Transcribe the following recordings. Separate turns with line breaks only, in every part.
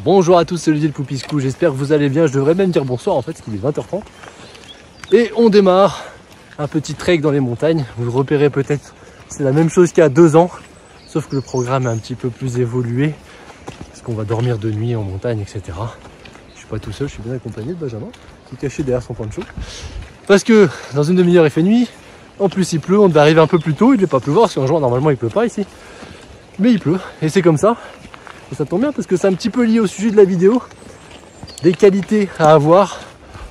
Bonjour à tous, c'est Olivier le Poupiscou, j'espère que vous allez bien, je devrais même dire bonsoir en fait, parce qu'il est 20h30. Et on démarre un petit trek dans les montagnes, vous le repérez peut-être, c'est la même chose qu'il y a 2 ans, sauf que le programme est un petit peu plus évolué, parce qu'on va dormir de nuit en montagne, etc. Je suis pas tout seul, je suis bien accompagné de Benjamin, qui est caché derrière son poncho. Parce que dans une demi-heure il fait nuit, en plus il pleut, on devait arriver un peu plus tôt, il ne devait pas pleuvoir, parce qu'en juin normalement il pleut pas ici. Mais il pleut, et c'est comme ça. Et ça tombe bien parce que c'est un petit peu lié au sujet de la vidéo, des qualités à avoir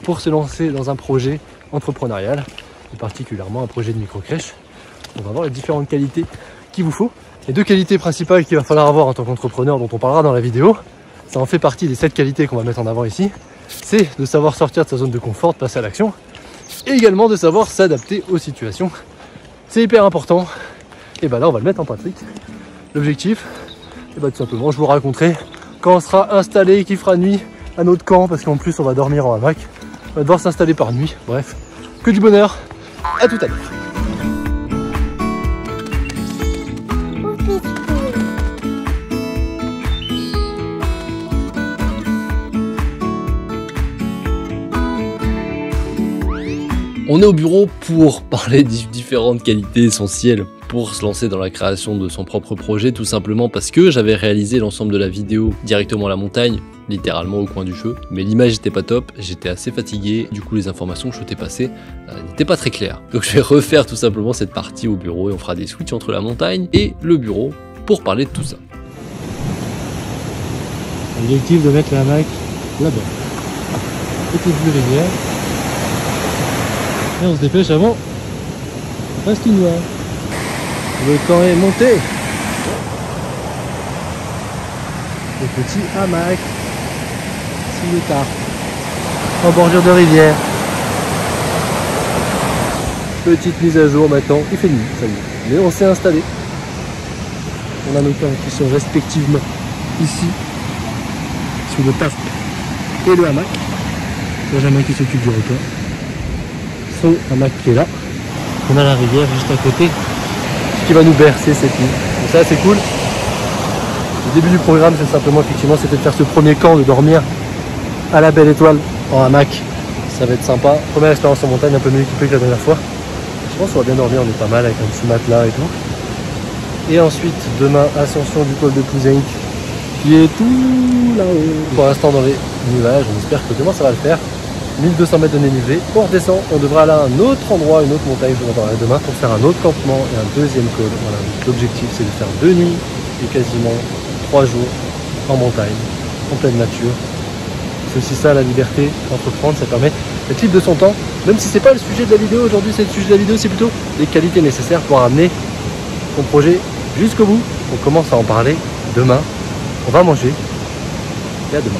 pour se lancer dans un projet entrepreneurial, et particulièrement un projet de micro-crèche. On va voir les différentes qualités qu'il vous faut. Les 2 qualités principales qu'il va falloir avoir en tant qu'entrepreneur, dont on parlera dans la vidéo, ça en fait partie des 7 qualités qu'on va mettre en avant ici, c'est de savoir sortir de sa zone de confort, de passer à l'action, et également de savoir s'adapter aux situations. C'est hyper important, et ben là on va le mettre en pratique. L'objectif, et bah tout simplement je vous raconterai quand on sera installé et qu'il fera nuit à notre camp, parce qu'en plus on va dormir en hamac, on va devoir s'installer par nuit, bref, que du bonheur, à tout à l'heure. On est au bureau pour parler des différentes qualités essentielles pour se lancer dans la création de son propre projet, tout simplement parce que j'avais réalisé l'ensemble de la vidéo directement à la montagne, littéralement au coin du feu, mais l'image n'était pas top, j'étais assez fatigué, du coup les informations que je t'ai passées n'étaient pas très claires. Donc je vais refaire tout simplement cette partie au bureau et on fera des switches entre la montagne et le bureau pour parler de tout ça. L'objectif de mettre la hamac là-bas, petite vue rivière. Et on se dépêche avant parce qu'il noir. Le temps est monté. Le petit hamac, s'il est tard, en bordure de rivière. Petite mise à jour maintenant, il fait nuit, ça y est. Mais on s'est installé. On a nos camps qui sont respectivement ici, sous le taf et le hamac. Benjamin qui s'occupe du repas. Son hamac qui est là. On a la rivière juste à côté qui va nous bercer cette nuit. Donc ça c'est cool. Le début du programme c'est simplement effectivement c'était de faire ce premier camp, de dormir à la belle étoile en hamac. Ça va être sympa. Première expérience en montagne, un peu mieux équipée que la dernière fois. Je pense qu'on va bien dormir, on est pas mal avec un petit matelas et tout. Et ensuite demain ascension du col de Pouzenc qui est tout là-haut. Pour l'instant dans les nuages, on espère que demain ça va le faire. 1200 mètres de dénivelé, on redescend, on devra aller à un autre endroit, une autre montagne, je vous en parlerai demain, pour faire un autre campement et un deuxième col. Voilà, l'objectif c'est de faire 2 nuits et quasiment 3 jours en montagne, en pleine nature. C'est aussi ça la liberté d'entreprendre, ça permet d'être libre de son temps, même si c'est pas le sujet de la vidéo aujourd'hui, c'est le sujet de la vidéo, c'est plutôt les qualités nécessaires pour amener son projet jusqu'au bout. On commence à en parler demain, on va manger et à demain.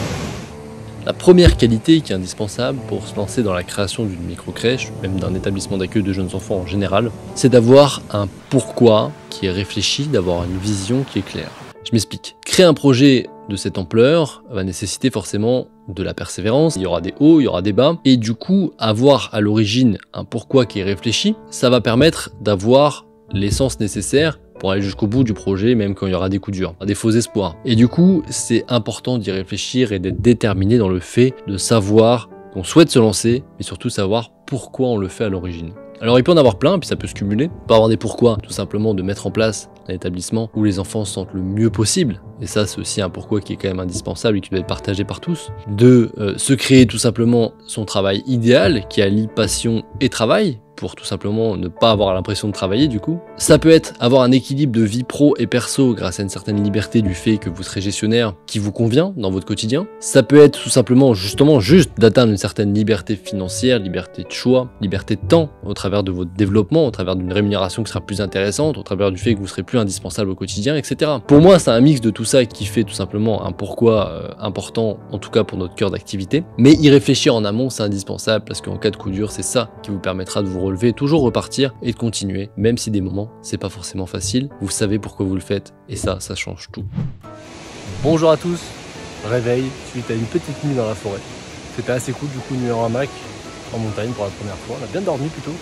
La première qualité qui est indispensable pour se lancer dans la création d'une micro-crèche, même d'un établissement d'accueil de jeunes enfants en général, c'est d'avoir un pourquoi qui est réfléchi, d'avoir une vision qui est claire. Je m'explique. Créer un projet de cette ampleur va nécessiter forcément de la persévérance, il y aura des hauts, il y aura des bas, et du coup, avoir à l'origine un pourquoi qui est réfléchi, ça va permettre d'avoir l'essence nécessaire pour aller jusqu'au bout du projet, même quand il y aura des coups durs, des faux espoirs. Et du coup, c'est important d'y réfléchir et d'être déterminé dans le fait de savoir qu'on souhaite se lancer, mais surtout savoir pourquoi on le fait à l'origine. Alors il peut en avoir plein, puis ça peut se cumuler. On peut avoir des pourquoi, tout simplement de mettre en place un établissement où les enfants se sentent le mieux possible. Et ça, c'est aussi un pourquoi qui est quand même indispensable et qui doit être partagé par tous. De se créer tout simplement son travail idéal, qui allie passion et travail, pour tout simplement ne pas avoir l'impression de travailler du coup. Ça peut être avoir un équilibre de vie pro et perso grâce à une certaine liberté du fait que vous serez gestionnaire qui vous convient dans votre quotidien. Ça peut être tout simplement justement juste d'atteindre une certaine liberté financière, liberté de choix, liberté de temps au travers de votre développement, au travers d'une rémunération qui sera plus intéressante, au travers du fait que vous serez plus indispensable au quotidien, etc. Pour moi, c'est un mix de tout ça qui fait tout simplement un pourquoi important, en tout cas pour notre cœur d'activité. Mais y réfléchir en amont, c'est indispensable parce qu'en cas de coup dur, c'est ça qui vous permettra de vous relever, toujours repartir et de continuer, même si des moments c'est pas forcément facile, vous savez pourquoi vous le faites et ça change tout. Bonjour à tous, réveil suite à une petite nuit dans la forêt. C'était assez cool du coup, une nuit en hamac en montagne pour la première fois, on a bien dormi plutôt,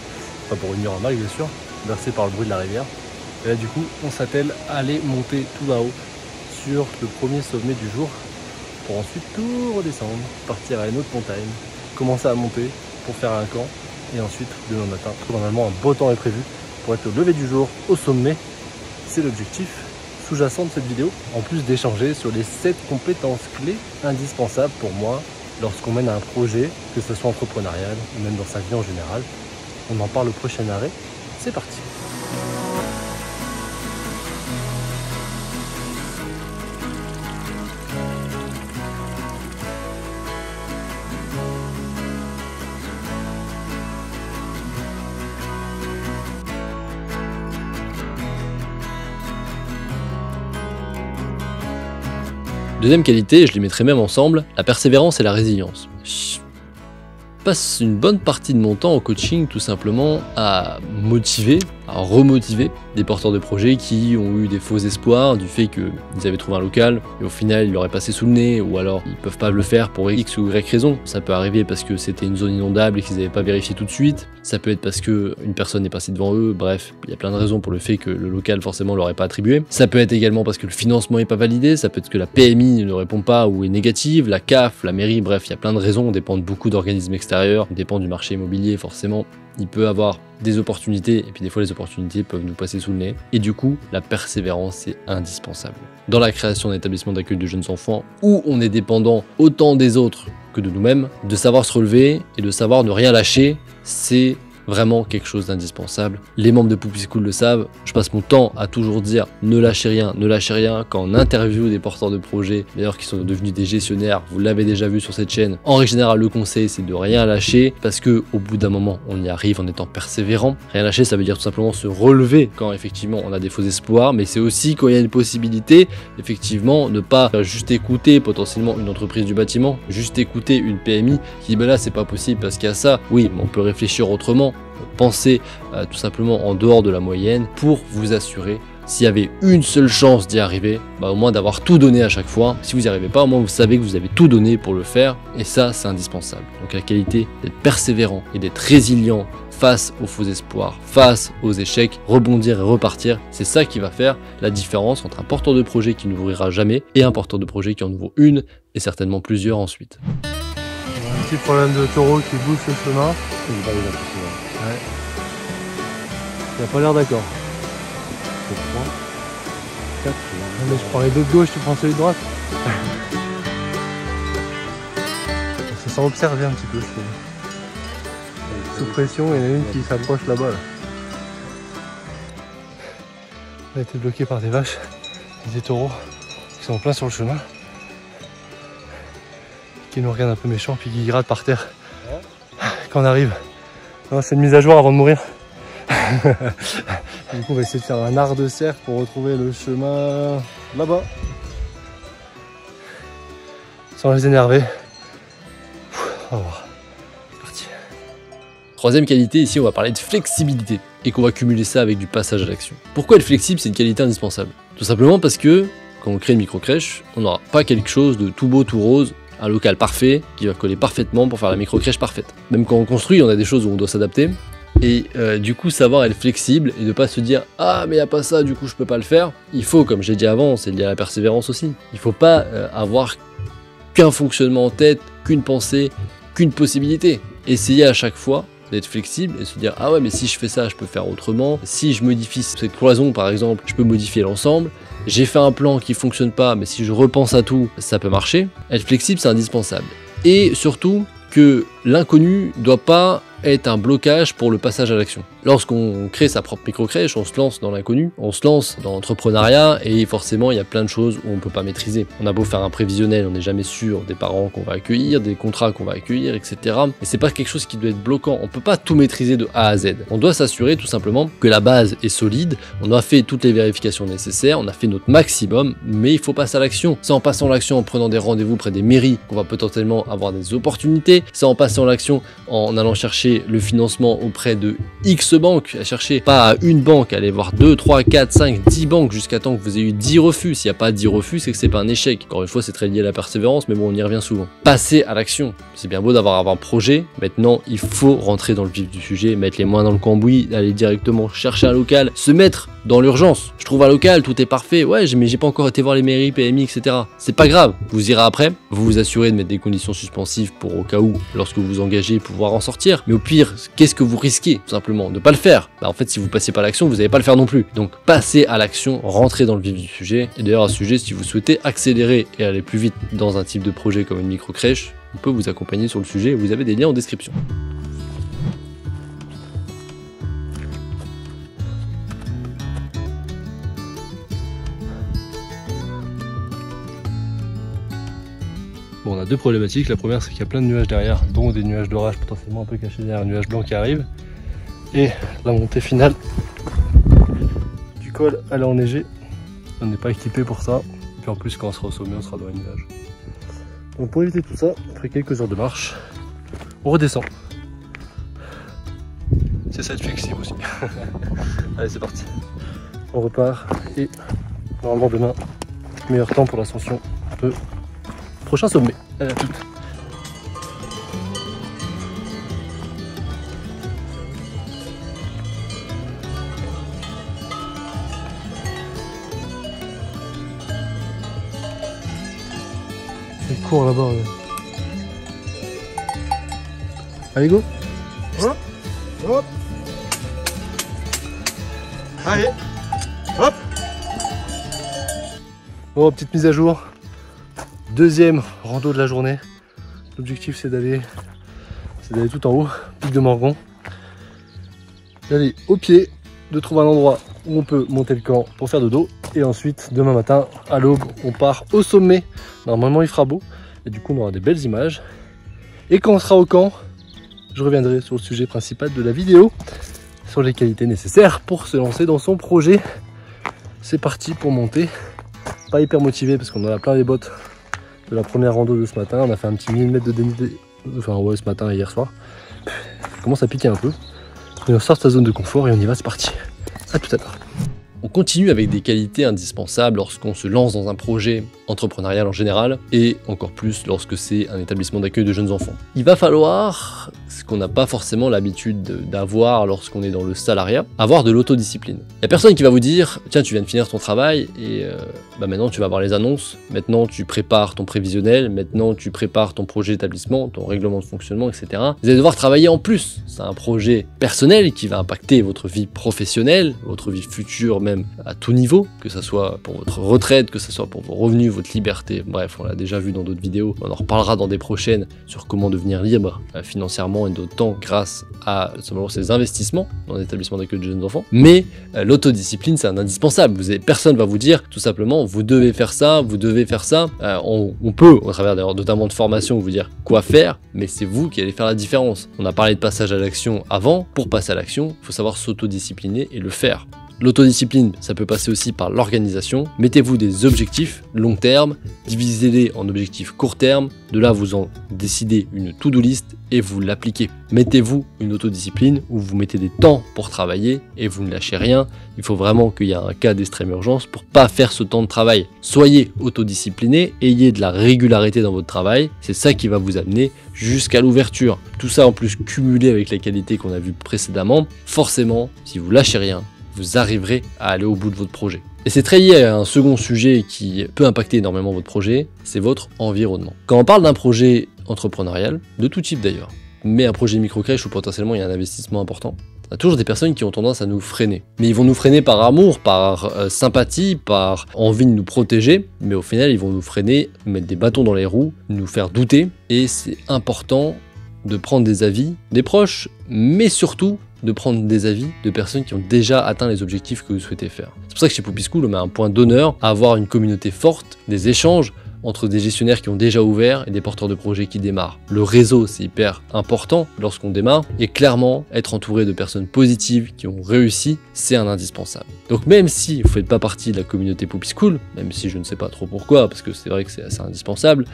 enfin pour une nuit en hamac bien sûr, bercé par le bruit de la rivière. Et là du coup on s'attelle à aller monter tout là-haut sur le premier sommet du jour pour ensuite tout redescendre, partir à une autre montagne, commencer à monter pour faire un camp et ensuite demain matin, normalement un beau temps est prévu pour être au lever du jour au sommet. C'est l'objectif sous-jacent de cette vidéo, en plus d'échanger sur les 7 compétences clés indispensables pour moi lorsqu'on mène un projet, que ce soit entrepreneurial ou même dans sa vie en général. On en parle au prochain arrêt, c'est parti.
Deuxième qualité, je les mettrais même ensemble, la persévérance et la résilience. Je passe une bonne partie de mon temps au coaching tout simplement à motiver, à remotiver des porteurs de projets qui ont eu des faux espoirs du fait qu'ils avaient trouvé un local et au final ils l'auraient passé sous le nez, ou alors ils peuvent pas le faire pour X ou Y raison. Ça peut arriver parce que c'était une zone inondable et qu'ils n'avaient pas vérifié tout de suite. Ça peut être parce que une personne est passée devant eux. Bref, il y a plein de raisons pour le fait que le local forcément l'aurait pas attribué. Ça peut être également parce que le financement est pas validé. Ça peut être que la PMI ne répond pas ou est négative, la CAF, la mairie, bref, il y a plein de raisons. On dépend de beaucoup d'organismes extérieurs, on dépend du marché immobilier forcément. Il peut avoir des opportunités et puis des fois les opportunités peuvent nous passer sous le nez. Et du coup, la persévérance est indispensable. Dans la création d'un établissement d'accueil de jeunes enfants où on est dépendant autant des autres que de nous-mêmes, de savoir se relever et de savoir ne rien lâcher, c'est vraiment quelque chose d'indispensable. Les membres de Poupy School le savent, je passe mon temps à toujours dire ne lâchez rien, quand on interviewe des porteurs de projets, d'ailleurs qui sont devenus des gestionnaires, vous l'avez déjà vu sur cette chaîne. En règle générale, le conseil c'est de rien lâcher parce que au bout d'un moment, on y arrive en étant persévérant. Rien lâcher, ça veut dire tout simplement se relever quand effectivement on a des faux espoirs, mais c'est aussi quand il y a une possibilité, effectivement, ne pas juste écouter potentiellement une entreprise du bâtiment, juste écouter une PMI qui dit ben là c'est pas possible parce qu'il y a ça. Oui, mais on peut réfléchir autrement. Pensez tout simplement en dehors de la moyenne pour vous assurer, s'il y avait une seule chance d'y arriver, au moins d'avoir tout donné à chaque fois. Si vous n'y arrivez pas, au moins vous savez que vous avez tout donné pour le faire et ça c'est indispensable. Donc la qualité d'être persévérant et d'être résilient face aux faux espoirs, face aux échecs, rebondir et repartir, c'est ça qui va faire la différence entre un porteur de projet qui n'ouvrira jamais et un porteur de projet qui en ouvre une et certainement plusieurs ensuite.
Un petit problème de taureau qui bouge le chemin. Ouais. Il n'a pas l'air d'accord. 3, 4. Mais je prends les deux de gauche, tu prends celui de droite. Ça s'en observe un petit peu, je trouve. Sous pression, il y en a une qui s'approche là-bas. Là. On a été bloqué par des vaches et des taureaux qui sont en plein sur le chemin. Qui nous regardent un peu méchants puis qui grattent par terre quand on arrive. C'est une mise à jour avant de mourir. Du coup on va essayer de faire un art de cercle pour retrouver le chemin là-bas. Sans les énerver. On va voir. C'est parti.
Troisième qualité, ici on va parler de flexibilité et qu'on va cumuler ça avec du passage à l'action. Pourquoi être flexible, c'est une qualité indispensable? Tout simplement parce que quand on crée une micro-crèche, on n'aura pas quelque chose de tout beau, tout rose, un local parfait qui va coller parfaitement pour faire la micro-crèche parfaite. Même quand on construit, on a des choses où on doit s'adapter. Et du coup, savoir être flexible et ne pas se dire « Ah, mais il n'y a pas ça, du coup, je peux pas le faire ». Il faut, comme j'ai dit avant, c'est lié à la persévérance aussi. Il faut pas avoir qu'un fonctionnement en tête, qu'une pensée, qu'une possibilité. Essayez à chaque fois d'être flexible et se dire « Ah ouais, mais si je fais ça, je peux faire autrement. Si je modifie cette cloison, par exemple, je peux modifier l'ensemble. J'ai fait un plan qui fonctionne pas, mais si je repense à tout, ça peut marcher. » Être flexible, c'est indispensable. Et surtout, que l'inconnu ne doit pas être un blocage pour le passage à l'action. Lorsqu'on crée sa propre micro-crèche, on se lance dans l'inconnu, on se lance dans l'entrepreneuriat et forcément il y a plein de choses où on ne peut pas maîtriser. On a beau faire un prévisionnel, on n'est jamais sûr des parents qu'on va accueillir, des contrats qu'on va accueillir, etc. Mais c'est pas quelque chose qui doit être bloquant. On peut pas tout maîtriser de A à Z. On doit s'assurer tout simplement que la base est solide, on a fait toutes les vérifications nécessaires, on a fait notre maximum, mais il faut passer à l'action. C'est en passant à l'action, en prenant des rendez-vous près des mairies qu'on va potentiellement avoir des opportunités. C'est en passant à l'action, en allant chercher le financement auprès de X banques, à chercher pas à une banque, à aller voir 2, 3, 4, 5, 10 banques jusqu'à temps que vous ayez eu 10 refus. S'il n'y a pas 10 refus, c'est que c'est pas un échec. Encore une fois, c'est très lié à la persévérance, mais bon, on y revient souvent. Passer à l'action. C'est bien beau d'avoir un projet. Maintenant, il faut rentrer dans le vif du sujet, mettre les mains dans le cambouis, aller directement chercher un local, se mettre dans l'urgence. Je trouve un local, tout est parfait, ouais, mais j'ai pas encore été voir les mairies, PMI, etc. C'est pas grave, vous irez après, vous vous assurez de mettre des conditions suspensives pour au cas où, lorsque vous vous engagez, pouvoir en sortir. Mais au pire, qu'est-ce que vous risquez, tout simplement? De pas le faire. Bah, en fait, si vous passez pas à l'action, vous n'allez pas le faire non plus. Donc, passez à l'action, rentrez dans le vif du sujet. Et d'ailleurs, à ce sujet, si vous souhaitez accélérer et aller plus vite dans un type de projet comme une micro-crèche, on peut vous accompagner sur le sujet, vous avez des liens en description.
Bon, on a deux problématiques. La première, c'est qu'il y a plein de nuages derrière, dont des nuages d'orage potentiellement un peu cachés derrière un nuage blanc qui arrive. Et la montée finale du col, elle est enneigée. On n'est pas équipé pour ça. Et puis en plus, quand on sera au sommet, on sera dans les nuages. Donc pour éviter tout ça, après quelques heures de marche, on redescend. C'est ça être flexible aussi. Allez, c'est parti. On repart et normalement demain, meilleur temps pour l'ascension de prochain sommet. Allez, à toutes. C'est court là-bas. Ouais. Allez, go.
Hop. Hop. Allez. Hop.
Bon, petite mise à jour. Deuxième rando de la journée. L'objectif c'est d'aller tout en haut, pic de Morgon. D'aller au pied, de trouver un endroit où on peut monter le camp pour faire dodo. Et ensuite, demain matin, à l'aube, on part au sommet. Normalement, il fera beau. Et du coup, on aura des belles images. Et quand on sera au camp, je reviendrai sur le sujet principal de la vidéo, sur les qualités nécessaires pour se lancer dans son projet. C'est parti pour monter. Pas hyper motivé parce qu'on en a plein les bottes de la première rando de ce matin. On a fait un petit 1000 mètres de dénivelé, enfin ouais, ce matin et hier soir. Ça commence à piquer un peu. Mais on sort de sa zone de confort et on y va, c'est parti. À tout à l'heure.
On continue avec des qualités indispensables lorsqu'on se lance dans un projet entrepreneurial en général, et encore plus lorsque c'est un établissement d'accueil de jeunes enfants. Il va falloir, ce qu'on n'a pas forcément l'habitude d'avoir lorsqu'on est dans le salariat, avoir de l'autodiscipline. Il n'y a personne qui va vous dire « Tiens, tu viens de finir ton travail et maintenant tu vas voir les annonces, maintenant tu prépares ton prévisionnel, maintenant tu prépares ton projet d'établissement, ton règlement de fonctionnement, etc. » Vous allez devoir travailler en plus. C'est un projet personnel qui va impacter votre vie professionnelle, votre vie future même à tout niveau, que ce soit pour votre retraite, que ce soit pour vos revenus, votre liberté. Bref, on l'a déjà vu dans d'autres vidéos. On en reparlera dans des prochaines sur comment devenir libre financièrement et d'autant grâce à simplement ces investissements dans l'établissement d'accueil de jeunes enfants. Mais l'autodiscipline, c'est un indispensable. Personne va vous dire tout simplement vous devez faire ça, vous devez faire ça. On peut, au travers notamment de formation, vous dire quoi faire, mais c'est vous qui allez faire la différence. On a parlé de passage à l'action avant. Pour passer à l'action, il faut savoir s'autodiscipliner et le faire. L'autodiscipline, ça peut passer aussi par l'organisation. Mettez-vous des objectifs long terme, divisez-les en objectifs court terme. De là, vous en décidez une to-do list et vous l'appliquez. Mettez-vous une autodiscipline où vous mettez des temps pour travailler et vous ne lâchez rien. Il faut vraiment qu'il y ait un cas d'extrême urgence pour pas faire ce temps de travail. Soyez autodiscipliné, ayez de la régularité dans votre travail. C'est ça qui va vous amener jusqu'à l'ouverture. Tout ça en plus cumulé avec les qualités qu'on a vues précédemment. Forcément, si vous lâchez rien, vous arriverez à aller au bout de votre projet. Et c'est très lié à un second sujet qui peut impacter énormément votre projet, c'est votre environnement. Quand on parle d'un projet entrepreneurial, de tout type d'ailleurs, mais un projet micro-crèche où potentiellement il y a un investissement important, il y a toujours des personnes qui ont tendance à nous freiner. Mais ils vont nous freiner par amour, par sympathie, par envie de nous protéger, mais au final ils vont nous freiner, mettre des bâtons dans les roues, nous faire douter, et c'est important de prendre des avis des proches, mais surtout de prendre des avis de personnes qui ont déjà atteint les objectifs que vous souhaitez faire. C'est pour ça que chez Poppy School, on met un point d'honneur à avoir une communauté forte, des échanges entre des gestionnaires qui ont déjà ouvert et des porteurs de projets qui démarrent. Le réseau, c'est hyper important lorsqu'on démarre, et clairement, être entouré de personnes positives qui ont réussi, c'est un indispensable. Donc même si vous ne faites pas partie de la communauté Poppy School, même si je ne sais pas trop pourquoi, parce que c'est vrai que c'est assez indispensable,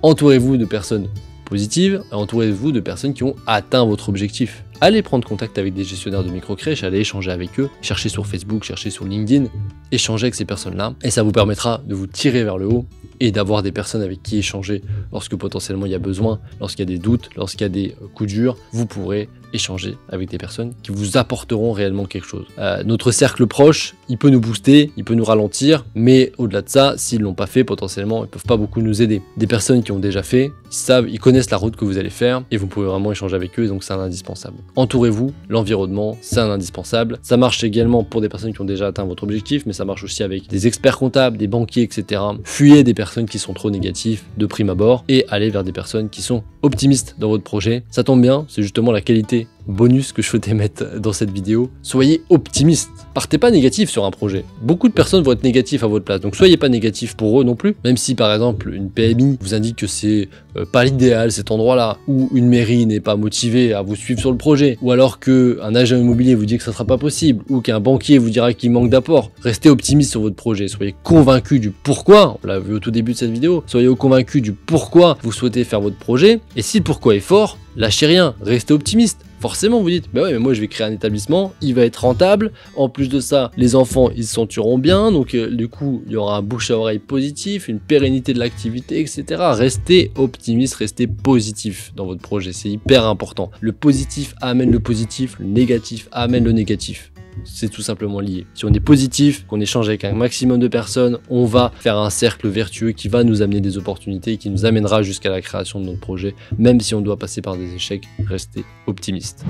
entourez-vous de personnes positives, entourez-vous de personnes qui ont atteint votre objectif. Allez prendre contact avec des gestionnaires de micro-crèches, allez échanger avec eux, cherchez sur Facebook, cherchez sur LinkedIn, échangez avec ces personnes-là, et ça vous permettra de vous tirer vers le haut et d'avoir des personnes avec qui échanger lorsque potentiellement il y a besoin, lorsqu'il y a des doutes, lorsqu'il y a des coups durs, vous pourrez échanger avec des personnes qui vous apporteront réellement quelque chose. Notre cercle proche, il peut nous booster, il peut nous ralentir, mais au-delà de ça, s'ils l'ont pas fait, potentiellement, ils peuvent pas beaucoup nous aider. Des personnes qui ont déjà fait, ils savent, ils connaissent la route que vous allez faire et vous pouvez vraiment échanger avec eux, et donc c'est un indispensable. Entourez-vous, l'environnement, c'est un indispensable. Ça marche également pour des personnes qui ont déjà atteint votre objectif, mais ça marche aussi avec des experts comptables, des banquiers, etc. Fuyez des personnes qui sont trop négatives de prime abord et allez vers des personnes qui sont optimistes dans votre projet. Ça tombe bien, c'est justement la qualité bonus que je souhaitais mettre dans cette vidéo. Soyez optimiste. Partez pas négatif sur un projet. Beaucoup de personnes vont être négatifs à votre place, donc soyez pas négatif pour eux non plus. Même si par exemple une PMI vous indique que c'est pas l'idéal cet endroit-là, ou une mairie n'est pas motivée à vous suivre sur le projet, ou alors qu'un agent immobilier vous dit que ça sera pas possible, ou qu'un banquier vous dira qu'il manque d'apport, restez optimiste sur votre projet. Soyez convaincu du pourquoi, on l'a vu au tout début de cette vidéo, soyez convaincu du pourquoi vous souhaitez faire votre projet, et si le pourquoi est fort, lâchez rien, restez optimiste. Forcément vous dites, bah ouais mais moi je vais créer un établissement, il va être rentable, en plus de ça les enfants ils se sentiront bien, donc du coup il y aura un bouche à oreille positif, une pérennité de l'activité, etc. Restez optimiste, restez positif dans votre projet, c'est hyper important. Le positif amène le positif, le négatif amène le négatif. C'est tout simplement lié. Si on est positif, qu'on échange avec un maximum de personnes, on va faire un cercle vertueux qui va nous amener des opportunités et qui nous amènera jusqu'à la création de notre projet, même si on doit passer par des échecs, restez optimiste.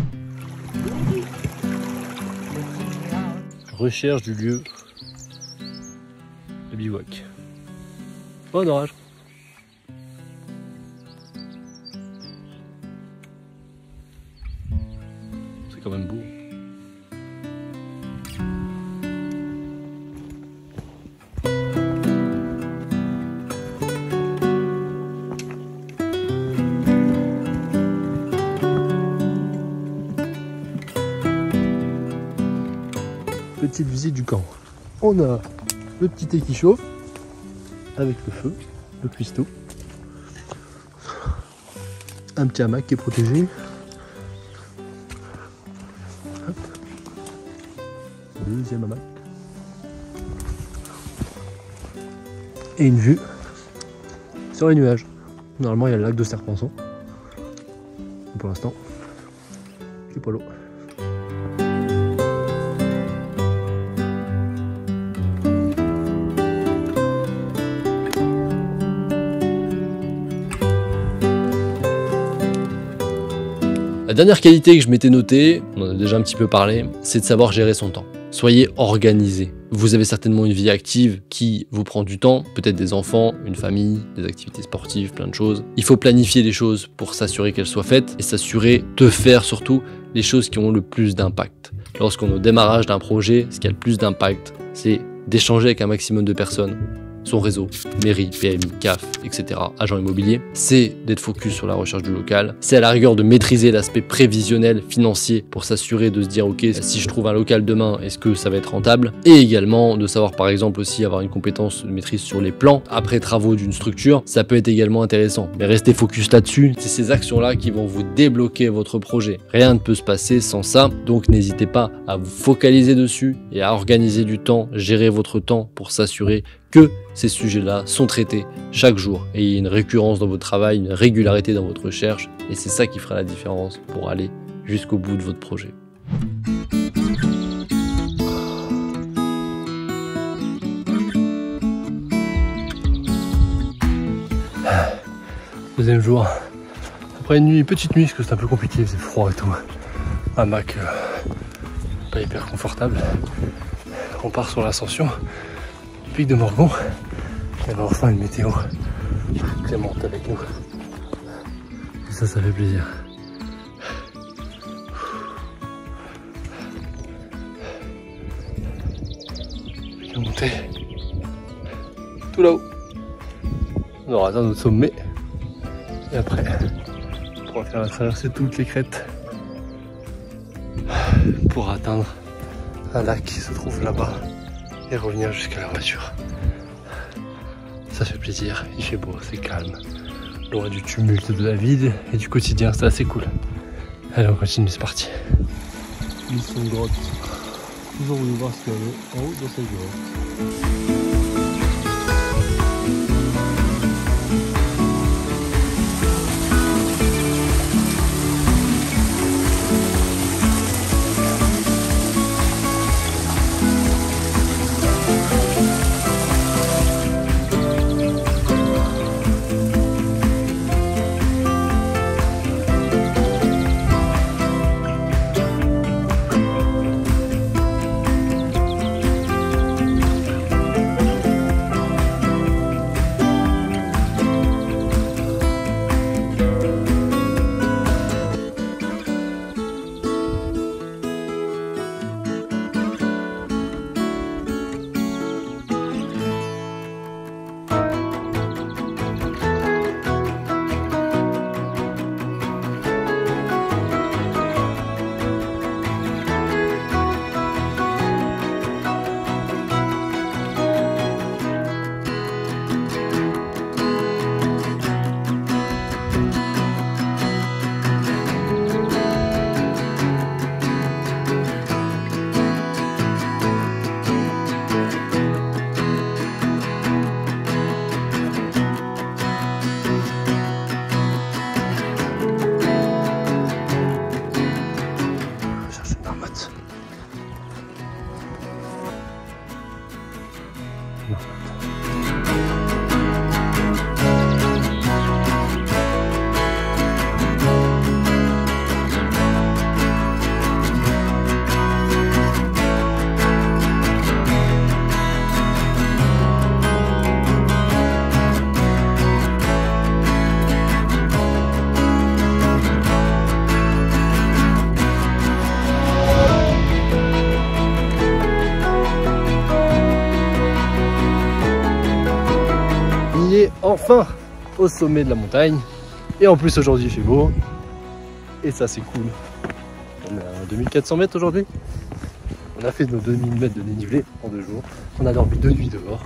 Recherche du lieu de bivouac. Pas d'orage. C'est quand même beau.
Petite visite du camp. On a le petit thé qui chauffe avec le feu, le cuistot, un petit hamac qui est protégé. Hop. Deuxième hamac. Et une vue sur les nuages. Normalement il y a le lac de Serpenson. Pour l'instant, j'ai pas l'eau.
La dernière qualité que je m'étais notée, on en a déjà un petit peu parlé, c'est de savoir gérer son temps. Soyez organisé. Vous avez certainement une vie active qui vous prend du temps, peut-être des enfants, une famille, des activités sportives, plein de choses. Il faut planifier les choses pour s'assurer qu'elles soient faites et s'assurer de faire surtout les choses qui ont le plus d'impact. Lorsqu'on est au démarrage d'un projet, ce qui a le plus d'impact, c'est d'échanger avec un maximum de personnes. Son réseau, mairie, PMI, CAF, etc., agent immobilier, c'est d'être focus sur la recherche du local, c'est à la rigueur de maîtriser l'aspect prévisionnel financier pour s'assurer de se dire ok, si je trouve un local demain, est-ce que ça va être rentable, et également de savoir par exemple aussi avoir une compétence de maîtrise sur les plans après travaux d'une structure, ça peut être également intéressant, mais restez focus là-dessus, c'est ces actions-là qui vont vous débloquer votre projet. Rien ne peut se passer sans ça, donc n'hésitez pas à vous focaliser dessus et à organiser du temps, gérer votre temps pour s'assurer que ces sujets-là sont traités chaque jour et il y a une récurrence dans votre travail, une régularité dans votre recherche et c'est ça qui fera la différence pour aller jusqu'au bout de votre projet.
Deuxième jour, après une petite nuit parce que c'est un peu compliqué, c'est froid et tout. Hamac pas hyper confortable. On part sur l'ascension. Pic de Morgon, et on va enfin une météo clémente avec nous. Et ça fait plaisir. Puis on monter tout là-haut. On aura atteint notre sommet. Et après, on pourra faire la traversée de toutes les crêtes pour atteindre un lac qui se trouve là-bas. Et revenir jusqu'à la voiture. Ça fait plaisir, il fait beau, c'est calme. Loin du tumulte de la ville et du quotidien, c'est assez cool. Allez, on continue, c'est parti. Mission de grotte. Toujours voulu voir ce qu'il y avait en haut dans cette grotte. enfin au sommet de la montagne. Et en plus aujourd'hui il fait beau. Et ça c'est cool. On est à 2400 mètres aujourd'hui. On a fait nos 2000 mètres de dénivelé en 2 jours. On a dormi 2 nuits dehors.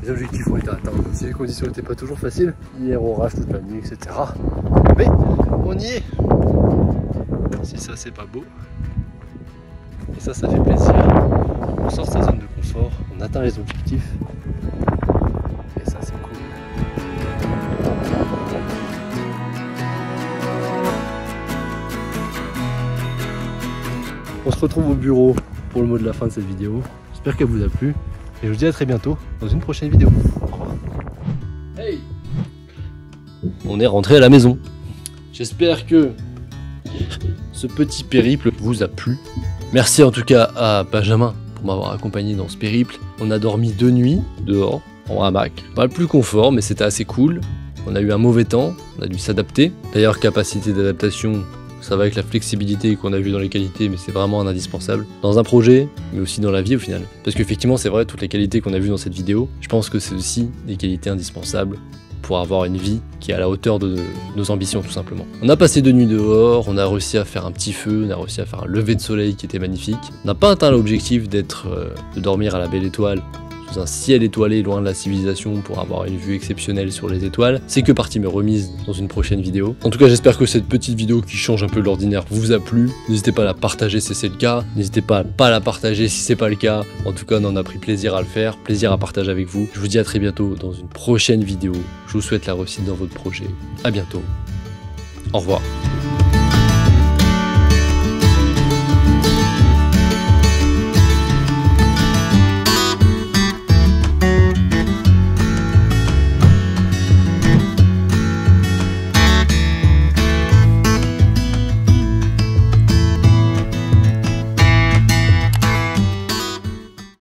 Les objectifs ont été atteints aussi. Les conditions n'étaient pas toujours faciles. Hier orage toute la nuit, etc. Mais on y est. Si ça c'est pas beau. Et ça fait plaisir. On sort de sa zone de confort. On atteint les objectifs. Et ça c'est cool. On se retrouve au bureau pour le mot de la fin de cette vidéo. J'espère qu'elle vous a plu. Et je vous dis à très bientôt dans une prochaine vidéo. Au revoir.
Hey, on est rentré à la maison. J'espère que ce petit périple vous a plu. Merci en tout cas à Benjamin pour m'avoir accompagné dans ce périple. On a dormi 2 nuits dehors, en hamac. Pas le plus confort, mais c'était assez cool. On a eu un mauvais temps, on a dû s'adapter. D'ailleurs, capacité d'adaptation, ça va avec la flexibilité qu'on a vu dans les qualités, mais c'est vraiment un indispensable dans un projet, mais aussi dans la vie au final. Parce qu'effectivement, c'est vrai, toutes les qualités qu'on a vues dans cette vidéo, je pense que c'est aussi des qualités indispensables pour avoir une vie qui est à la hauteur de nos ambitions tout simplement. On a passé 2 nuits dehors, on a réussi à faire un petit feu, on a réussi à faire un lever de soleil qui était magnifique. On n'a pas atteint l'objectif de dormir à la belle étoile, sous un ciel étoilé loin de la civilisation pour avoir une vue exceptionnelle sur les étoiles. C'est que partie me remise dans une prochaine vidéo. En tout cas, j'espère que cette petite vidéo qui change un peu de l'ordinaire vous a plu. N'hésitez pas à la partager si c'est le cas. N'hésitez pas à pas la partager si c'est pas le cas. En tout cas, on en a pris plaisir à le faire, plaisir à partager avec vous. Je vous dis à très bientôt dans une prochaine vidéo. Je vous souhaite la réussite dans votre projet. À bientôt. Au revoir.